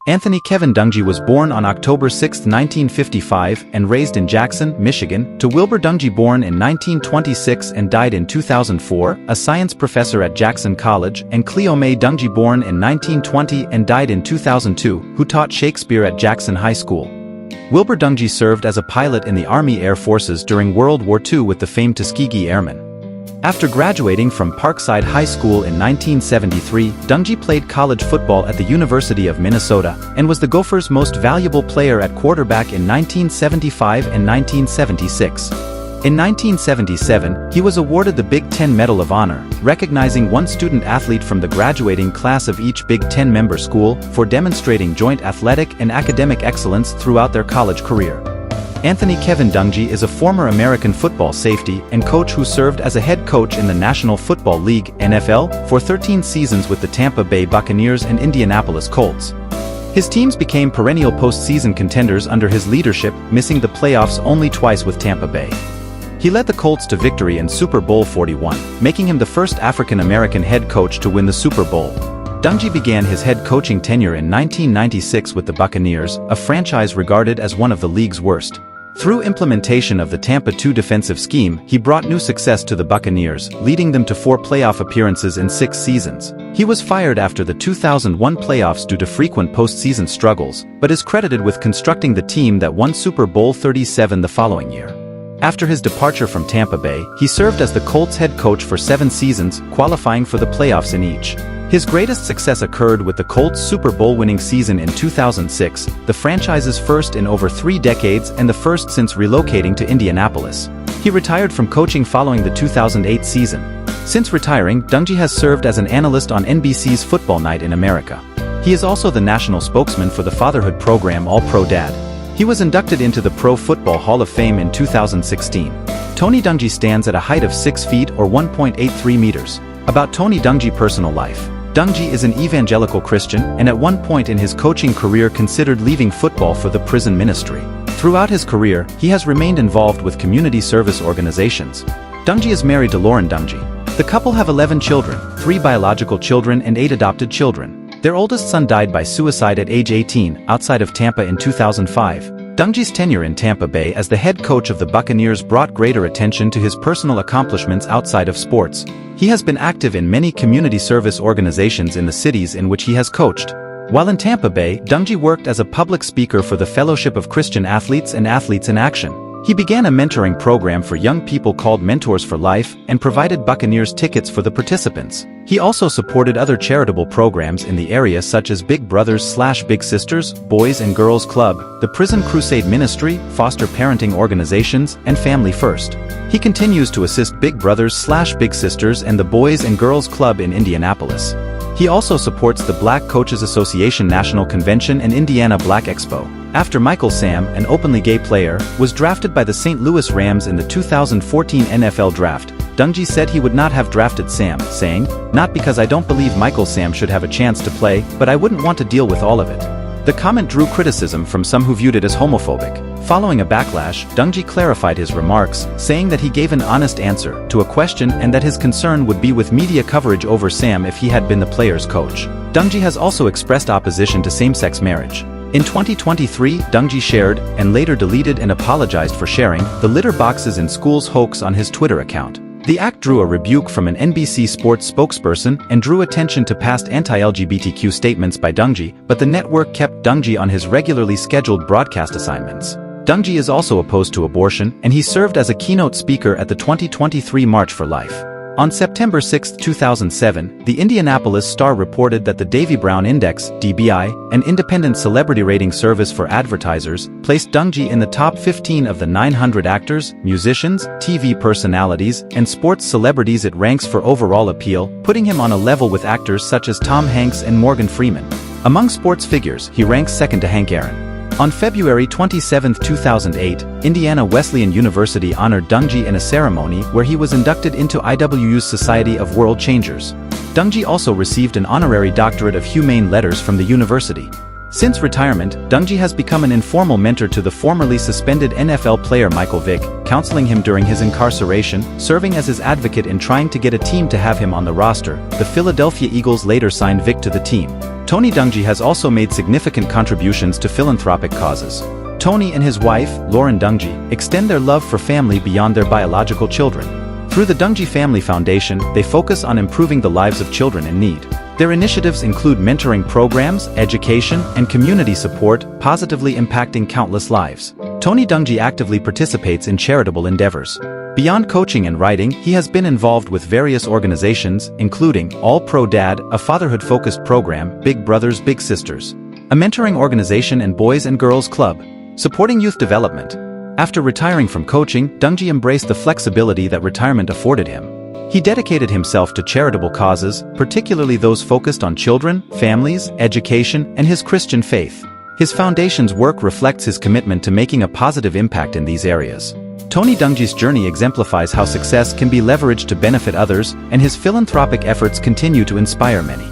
Anthony Kevin Dungy was born on October 6, 1955 and raised in Jackson, Michigan, to Wilbur Dungy, born in 1926 and died in 2004, a science professor at Jackson College, and Cleo May Dungy, born in 1920 and died in 2002, who taught Shakespeare at Jackson High School. Wilbur Dungy served as a pilot in the Army Air Forces during World War II with the famed Tuskegee Airmen. After graduating from Parkside High School in 1973, Dungy played college football at the University of Minnesota and was the Gophers' most valuable player at quarterback in 1975 and 1976. In 1977, he was awarded the Big Ten Medal of Honor, recognizing one student-athlete from the graduating class of each Big Ten member school for demonstrating joint athletic and academic excellence throughout their college career. Anthony Kevin Dungy is a former American football safety and coach who served as a head coach in the National Football League (NFL) for 13 seasons with the Tampa Bay Buccaneers and Indianapolis Colts. His teams became perennial postseason contenders under his leadership, missing the playoffs only twice with Tampa Bay. He led the Colts to victory in Super Bowl XLI, making him the first African-American head coach to win the Super Bowl. Dungy began his head coaching tenure in 1996 with the Buccaneers, a franchise regarded as one of the league's worst. Through implementation of the Tampa 2 defensive scheme, he brought new success to the Buccaneers, leading them to 4 playoff appearances in 6 seasons. He was fired after the 2001 playoffs due to frequent postseason struggles, but is credited with constructing the team that won Super Bowl XXXVII the following year. After his departure from Tampa Bay, he served as the Colts head coach for 7 seasons, qualifying for the playoffs in each. His greatest success occurred with the Colts Super Bowl-winning season in 2006, the franchise's first in over 3 decades and the first since relocating to Indianapolis. He retired from coaching following the 2008 season. Since retiring, Dungy has served as an analyst on NBC's Football Night in America. He is also the national spokesman for the fatherhood program All-Pro Dad. He was inducted into the Pro Football Hall of Fame in 2016. Tony Dungy stands at a height of 6 feet or 1.83 meters. About Tony Dungy personal life. Dungy is an evangelical Christian and at one point in his coaching career considered leaving football for the prison ministry. Throughout his career, he has remained involved with community service organizations. Dungy is married to Lauren Dungy. The couple have 11 children, 3 biological children and 8 adopted children. Their oldest son died by suicide at age 18, outside of Tampa in 2005. Dungy's tenure in Tampa Bay as the head coach of the Buccaneers brought greater attention to his personal accomplishments outside of sports. He has been active in many community service organizations in the cities in which he has coached. While in Tampa Bay, Dungy worked as a public speaker for the Fellowship of Christian Athletes and Athletes in Action. He began a mentoring program for young people called Mentors for Life and provided Buccaneers tickets for the participants. He also supported other charitable programs in the area such as Big Brothers/Big Sisters, Boys and Girls Club, the Prison Crusade Ministry, foster parenting organizations, and Family First. He continues to assist Big Brothers/Big Sisters and the Boys and Girls Club in Indianapolis. He also supports the Black Coaches Association National Convention and Indiana Black Expo. After Michael Sam, an openly gay player, was drafted by the St. Louis Rams in the 2014 NFL Draft, Dungy said he would not have drafted Sam, saying, "Not because I don't believe Michael Sam should have a chance to play, but I wouldn't want to deal with all of it." The comment drew criticism from some who viewed it as homophobic. Following a backlash, Dungy clarified his remarks, saying that he gave an honest answer to a question and that his concern would be with media coverage over Sam if he had been the player's coach. Dungy has also expressed opposition to same-sex marriage. In 2023, Dungy shared, and later deleted and apologized for sharing, the litter boxes in schools hoax on his Twitter account. The act drew a rebuke from an NBC Sports spokesperson and drew attention to past anti-LGBTQ statements by Dungy, but the network kept Dungy on his regularly scheduled broadcast assignments. Dungy is also opposed to abortion, and he served as a keynote speaker at the 2023 March for Life. On September 6, 2007, the Indianapolis Star reported that the Davy Brown Index, DBI, an independent celebrity rating service for advertisers, placed Dungy in the top 15 of the 900 actors, musicians, TV personalities, and sports celebrities it ranks for overall appeal, putting him on a level with actors such as Tom Hanks and Morgan Freeman. Among sports figures, he ranks second to Hank Aaron. On February 27, 2008, Indiana Wesleyan University honored Dungy in a ceremony where he was inducted into IWU's Society of World Changers. Dungy also received an honorary doctorate of humane letters from the university. Since retirement, Dungy has become an informal mentor to the formerly suspended NFL player Michael Vick, counseling him during his incarceration, serving as his advocate in trying to get a team to have him on the roster. The Philadelphia Eagles later signed Vick to the team. Tony Dungy has also made significant contributions to philanthropic causes. Tony and his wife, Lauren Dungy, extend their love for family beyond their biological children. Through the Dungy Family Foundation, they focus on improving the lives of children in need. Their initiatives include mentoring programs, education, and community support, positively impacting countless lives. Tony Dungy actively participates in charitable endeavors. Beyond coaching and writing, he has been involved with various organizations, including All Pro Dad, a fatherhood-focused program, Big Brothers Big Sisters, a mentoring organization, and Boys and Girls Club, supporting youth development. After retiring from coaching, Dungy embraced the flexibility that retirement afforded him. He dedicated himself to charitable causes, particularly those focused on children, families, education, and his Christian faith. His foundation's work reflects his commitment to making a positive impact in these areas. Tony Dungy's journey exemplifies how success can be leveraged to benefit others, and his philanthropic efforts continue to inspire many.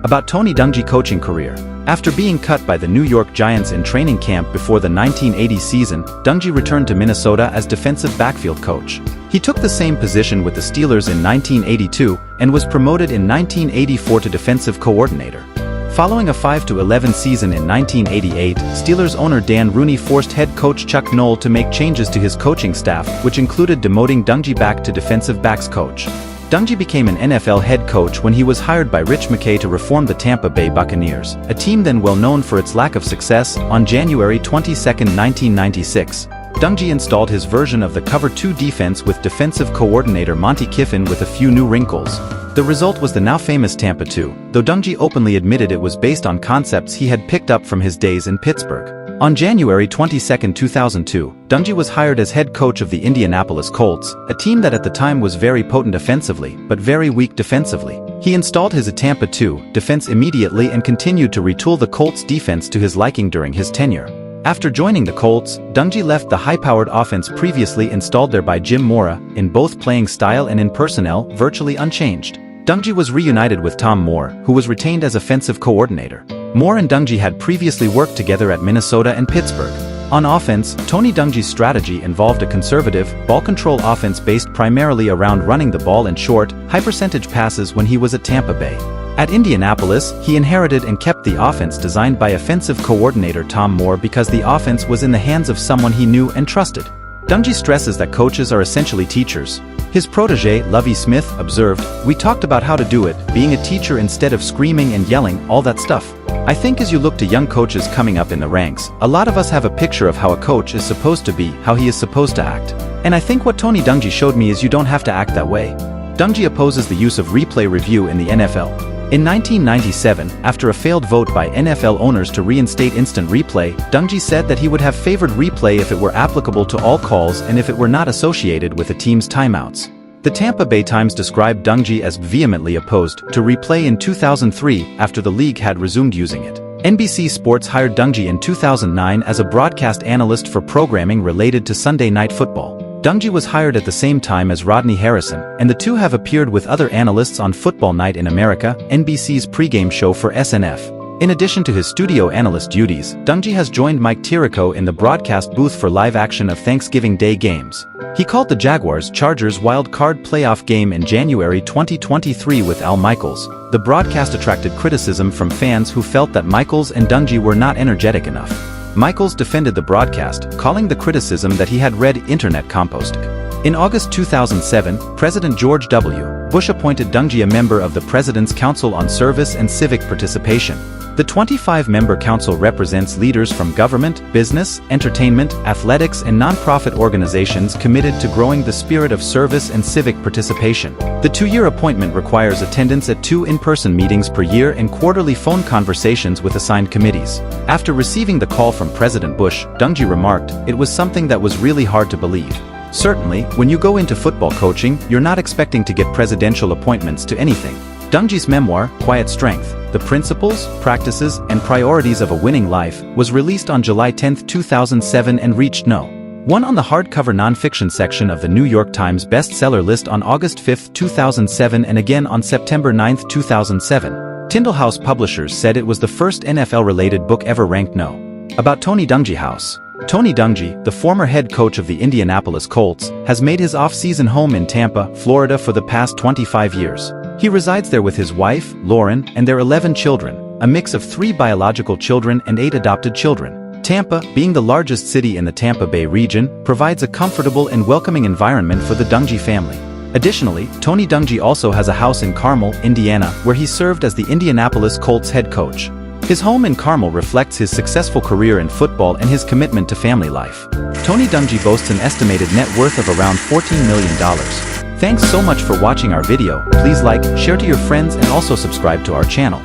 About Tony Dungy coaching career. After being cut by the New York Giants in training camp before the 1980 season, Dungy returned to Minnesota as defensive backfield coach. He took the same position with the Steelers in 1982 and was promoted in 1984 to defensive coordinator. Following a 5-11 season in 1988, Steelers owner Dan Rooney forced head coach Chuck Noll to make changes to his coaching staff, which included demoting Dungy back to defensive backs coach. Dungy became an NFL head coach when he was hired by Rich McKay to reform the Tampa Bay Buccaneers, a team then well known for its lack of success. On January 22, 1996, Dungy installed his version of the Cover 2 defense with defensive coordinator Monty Kiffin with a few new wrinkles. The result was the now famous Tampa 2, though Dungy openly admitted it was based on concepts he had picked up from his days in Pittsburgh. On January 22, 2002, Dungy was hired as head coach of the Indianapolis Colts, a team that at the time was very potent offensively but very weak defensively. He installed his Tampa 2 defense immediately and continued to retool the Colts defense to his liking during his tenure. After joining the Colts, Dungy left the high-powered offense previously installed there by Jim Mora, in both playing style and in personnel, virtually unchanged. Dungy was reunited with Tom Moore, who was retained as offensive coordinator. Moore and Dungy had previously worked together at Minnesota and Pittsburgh. On offense, Tony Dungy's strategy involved a conservative, ball-control offense based primarily around running the ball in short, high-percentage passes when he was at Tampa Bay. At Indianapolis, he inherited and kept the offense designed by offensive coordinator Tom Moore because the offense was in the hands of someone he knew and trusted. Dungy stresses that coaches are essentially teachers. His protege, Lovie Smith, observed, "We talked about how to do it, being a teacher instead of screaming and yelling, all that stuff. I think as you look to young coaches coming up in the ranks, a lot of us have a picture of how a coach is supposed to be, how he is supposed to act. And I think what Tony Dungy showed me is you don't have to act that way." Dungy opposes the use of replay review in the NFL. In 1997, after a failed vote by NFL owners to reinstate instant replay, Dungy said that he would have favored replay if it were applicable to all calls and if it were not associated with a team's timeouts. The Tampa Bay Times described Dungy as vehemently opposed to replay in 2003 after the league had resumed using it. NBC Sports hired Dungy in 2009 as a broadcast analyst for programming related to Sunday Night Football. Dungy was hired at the same time as Rodney Harrison, and the two have appeared with other analysts on Football Night in America, NBC's pregame show for SNF. In addition to his studio analyst duties, Dungy has joined Mike Tirico in the broadcast booth for live action of Thanksgiving Day games. He called the Jaguars-Chargers wild card playoff game in January 2023 with Al Michaels. The broadcast attracted criticism from fans who felt that Michaels and Dungy were not energetic enough. Michaels defended the broadcast, calling the criticism that he had read internet composting. In August 2007, President George W. Bush appointed Dungy a member of the President's Council on Service and Civic Participation. The 25-member council represents leaders from government, business, entertainment, athletics, and nonprofit organizations committed to growing the spirit of service and civic participation. The two-year appointment requires attendance at 2 in-person meetings per year and quarterly phone conversations with assigned committees. After receiving the call from President Bush, Dungy remarked, "It was something that was really hard to believe. Certainly, when you go into football coaching, you're not expecting to get presidential appointments to anything." Dungy's memoir, Quiet Strength: The Principles, Practices, and Priorities of a Winning Life, was released on July 10, 2007 and reached No. 1 on the hardcover nonfiction section of the New York Times bestseller list on August 5, 2007 and again on September 9, 2007. Tyndall House Publishers said it was the first NFL-related book ever ranked No. About Tony Dungy House. Tony Dungy, the former head coach of the Indianapolis Colts, has made his off-season home in Tampa, Florida for the past 25 years. He resides there with his wife, Lauren, and their 11 children. a mix of 3 biological children and 8 adopted children. Tampa, being the largest city in the Tampa Bay region, provides a comfortable and welcoming environment for the Dungy family. Additionally, Tony Dungy also has a house in Carmel, Indiana, where he served as the Indianapolis Colts head coach. His home in Carmel reflects his successful career in football and his commitment to family life. Tony Dungy boasts an estimated net worth of around $14 million. Thanks so much for watching our video. Please like, share to your friends and also subscribe to our channel.